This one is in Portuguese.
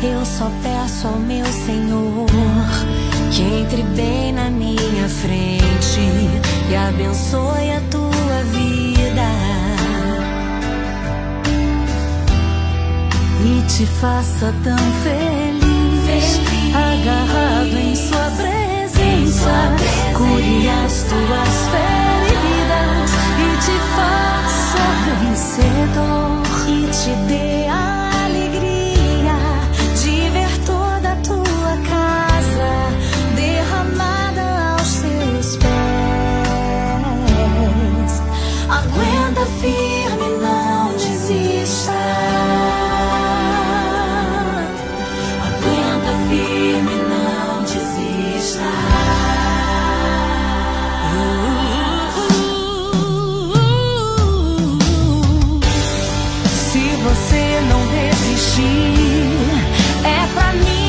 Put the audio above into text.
Eu só peço ao meu Senhor que entre bem na minha frente e abençoe a tua vida e te faça tão feliz, agarrado em sua presença, cure as tuas feridas e te faça vencedor e te dê a alegria de ver toda a tua casa derramada aos seus pés. Aguenta firme, não desista. Aguenta firme, não desista. Se você não desistir, é pra mim.